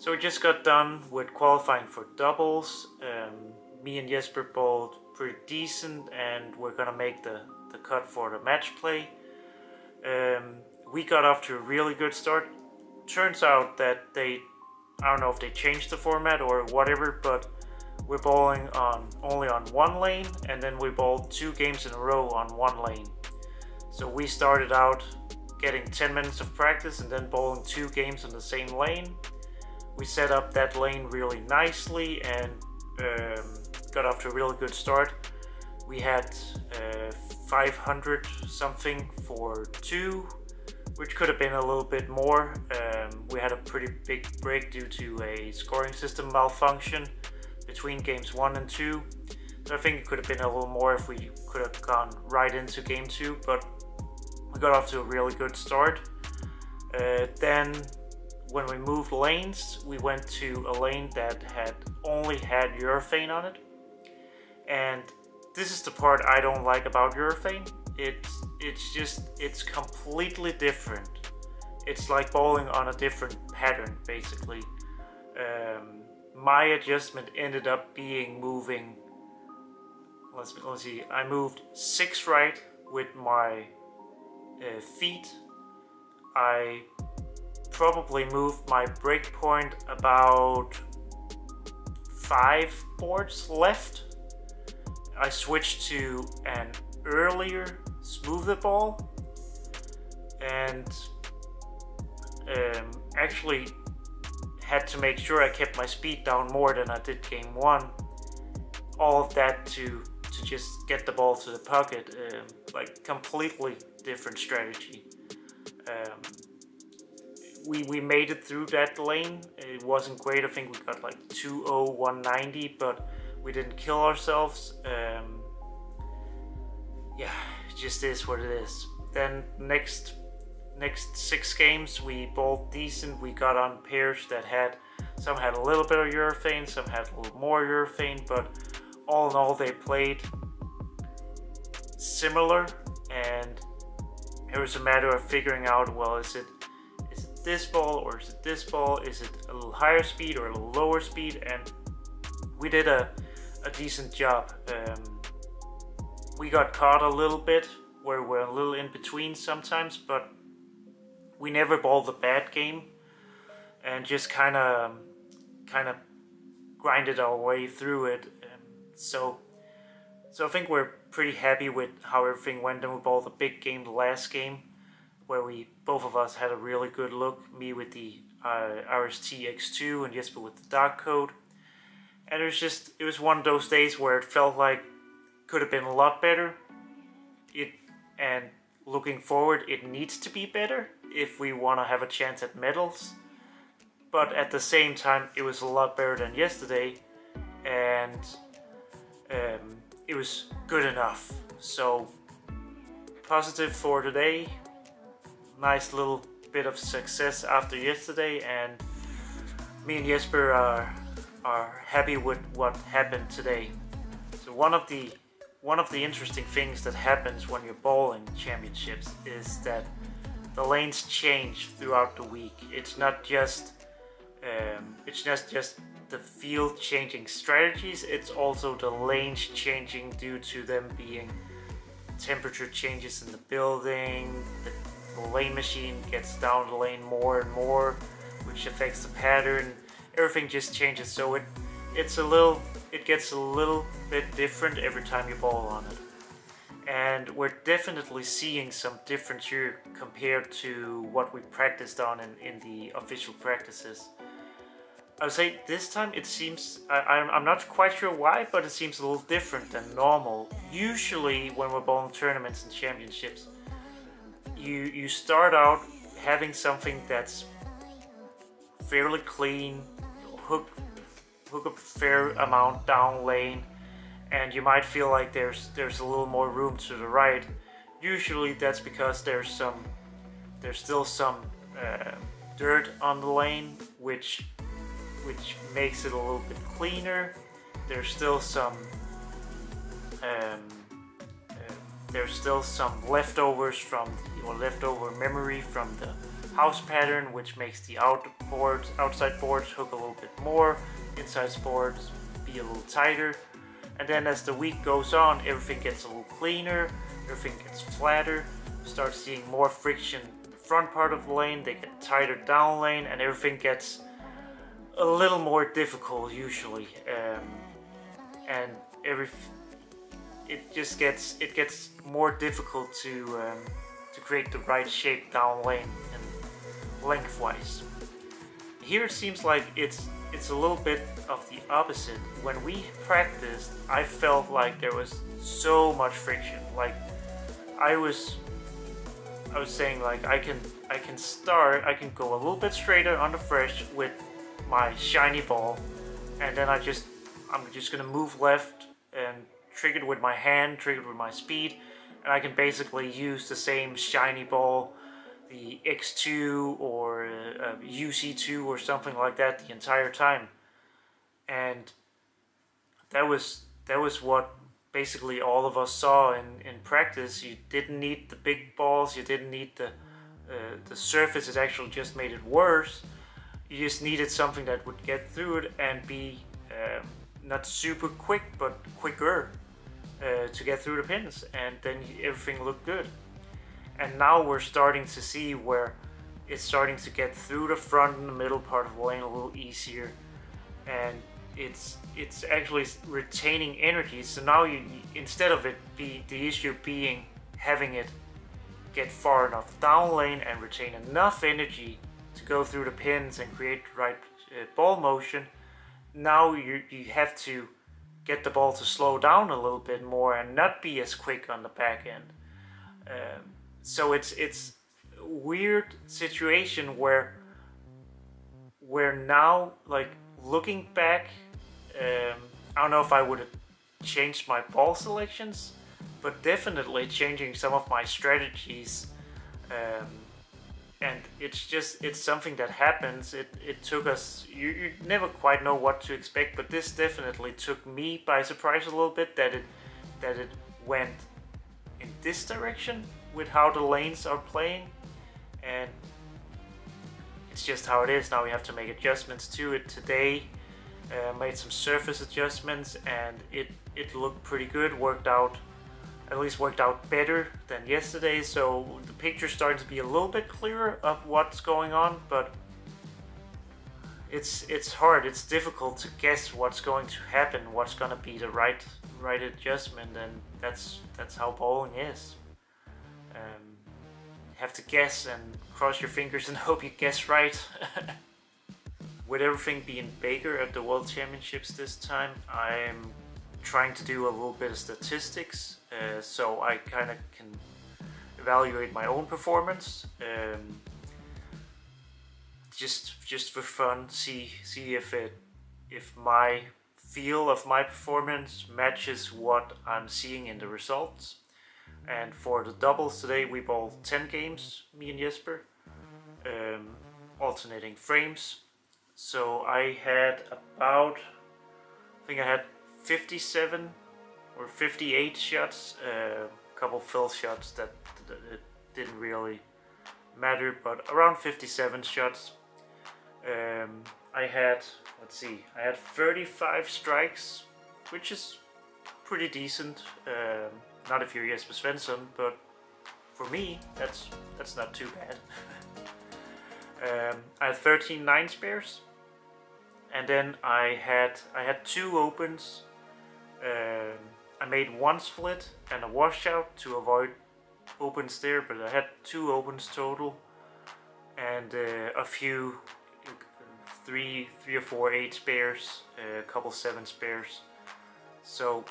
So we just got done with qualifying for doubles. Me and Jesper bowled pretty decent, and we're gonna make the cut for the match play. We got off to a really good start. Turns out that I don't know if they changed the format or whatever, but we're bowling only on one lane, and then we bowled 2 games in a row on one lane. So we started out getting 10 minutes of practice and then bowling 2 games on the same lane. We set up that lane really nicely and got off to a really good start. We had 500 something for 2, which could have been a little bit more. We had a pretty big break due to a scoring system malfunction between games 1 and 2. So I think it could have been a little more if we could have gone right into game 2, but we got off to a really good start. Then when we moved lanes, we went to a lane that only had urethane on it. And this is the part I don't like about urethane. It's completely different. It's like bowling on a different pattern, basically. My adjustment ended up being moving, let's see, I moved 6 right with my feet. I probably moved my break point about 5 boards left. I switched to an earlier smoother ball, and actually had to make sure I kept my speed down more than I did game 1. All of that to just get the ball to the pocket. Like completely different strategy. We made it through that lane. It wasn't great. I think we got like 2-0, 190, but we didn't kill ourselves. Yeah, it just is what it is. Then next 6 games we bowled decent. We got on pairs that some had a little bit of urethane, some had a little more urethane, but all in all they played similar, and it was a matter of figuring out, well, is it this ball or is it this ball? Is it a little higher speed or a little lower speed? And we did a decent job. We got caught a little bit where we're a little in between sometimes, but we never bowled a bad game and just kind of grinded our way through it. So I think we're pretty happy with how everything went. And we bowled a big game the last game, where both of us had a really good look. Me with the RST X2 and Jesper with the dark code. And it was one of those days where it felt like could have been a lot better. And looking forward, it needs to be better if we want to have a chance at medals. But at the same time, it was a lot better than yesterday, and it was good enough. So positive for today. Nice little bit of success after yesterday, and me and Jesper are happy with what happened today. So one of the interesting things that happens when you're bowling championships is that the lanes change throughout the week. It's not just the field changing strategies, it's also the lanes changing due to them being temperature changes in the building. The lane machine gets down the lane more and more, which affects the pattern. Everything just changes, so it gets a little bit different every time you bowl on it. And we're definitely seeing some difference here compared to what we practiced on in the official practices. I would say this time it seems, I'm not quite sure why, but it seems a little different than normal. Usually when we're bowling tournaments and championships, you start out having something that's fairly clean, hook a fair amount down lane, and you might feel like there's a little more room to the right. Usually that's because there's still some dirt on the lane, which makes it a little bit cleaner. There's still some leftovers leftover memory from house pattern, which makes the outside boards hook a little bit more, inside boards be a little tighter. And then as the week goes on, everything gets a little cleaner, everything gets flatter. You start seeing more friction in the front part of the lane, they get tighter down lane, and everything gets a little more difficult usually. And it gets more difficult to create the right shape down lane and lengthwise. Here it seems like it's a little bit of the opposite. When we practiced, I felt like there was so much friction. Like I was saying, like I can go a little bit straighter on the fresh with my shiny ball, and then I'm just gonna move left and trigger it with my hand, trigger it with my speed, and I can basically use the same shiny ball, the X2 or UC2 or something like that the entire time. And that was what basically all of us saw in practice. You didn't need the big balls, you didn't need the surface. It actually just made it worse. You just needed something that would get through it and be not super quick, but quicker to get through the pins, and then everything looked good. And now we're starting to see where it's starting to get through the front and the middle part of the lane a little easier, and it's actually retaining energy. So now you, instead of it be the issue being having it get far enough down lane and retain enough energy to go through the pins and create the right ball motion, now you have to get the ball to slow down a little bit more and not be as quick on the back end. So it's a weird situation where now, like looking back, I don't know if I would have changed my ball selections, but definitely changing some of my strategies. And it's something that happens. It took us, you never quite know what to expect, but this definitely took me by surprise a little bit, that it went in this direction with how the lanes are playing. And it's just how it is. Now we have to make adjustments to it. Today made some surface adjustments, and it looked pretty good, at least worked out better than yesterday. So the picture's starting to be a little bit clearer of what's going on, but it's hard, it's difficult to guess what's going to happen, what's going to be the right adjustment, and that's how bowling is. You have to guess and cross your fingers and hope you guess right. With everything being bigger at the World Championships this time, I'm trying to do a little bit of statistics, so I kind of can evaluate my own performance, just for fun. See if my feel of my performance matches what I'm seeing in the results. And for the doubles today, we bowled 10 games, me and Jesper, alternating frames. So I had about, I think I had 57 or 58 shots, a couple fill shots that didn't really matter, but around 57 shots. I had, let's see, I had 35 strikes, which is pretty decent. Not if you're Jesper Svensson, but for me, that's not too bad. I had 13 9 spares, and then I had 2 opens. I made 1 split and a washout to avoid opens there, but I had 2 opens total, and a few 3 or 4 8 spares, a couple 7 spares. So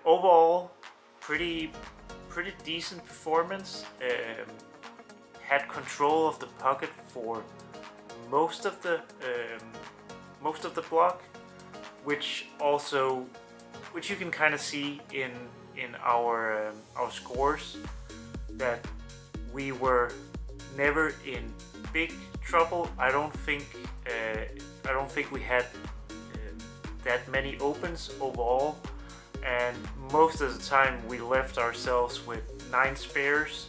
overall, pretty decent performance. Had control of the pocket for most of the block, which you can kind of see in our scores, that we were never in big trouble. I don't think we had that many opens overall, and most of the time we left ourselves with 9 spares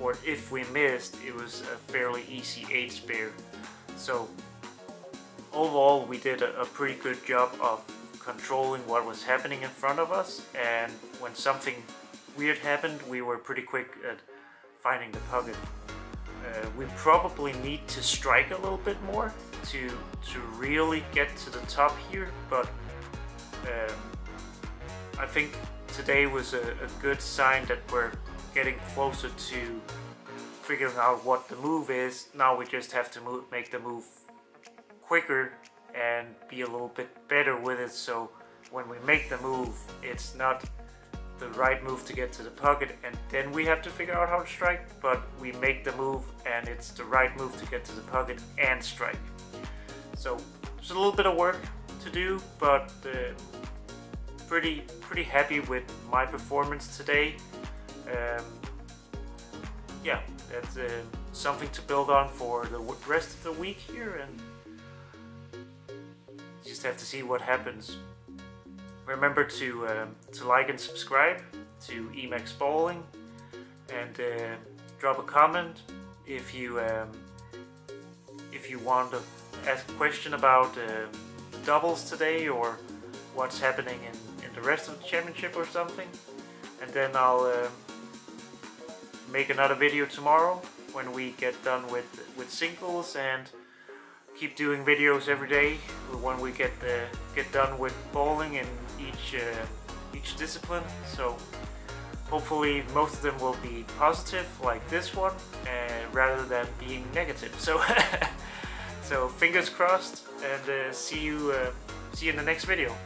or if we missed, it was a fairly easy 8 spare. So overall we did a pretty good job of controlling what was happening in front of us, and when something weird happened, we were pretty quick at finding the pocket. We probably need to strike a little bit more to really get to the top here, but I think today was a good sign that we're getting closer to figuring out what the move is. Now we just have to make the move quicker and be a little bit better with it, so when we make the move, it's not the right move to get to the pocket and then we have to figure out how to strike, but we make the move and it's the right move to get to the pocket and strike. So it's a little bit of work to do, but pretty happy with my performance today. Yeah, that's something to build on for the rest of the week here, and just have to see what happens. Remember to like and subscribe to Emax Bowling, and drop a comment if you want to ask a question about doubles today or what's happening in the rest of the championship or something. And then I'll make another video tomorrow when we get done with singles, and keep doing videos every day when we get done with bowling in each discipline. So hopefully most of them will be positive like this one, rather than being negative. So so fingers crossed, and see you in the next video.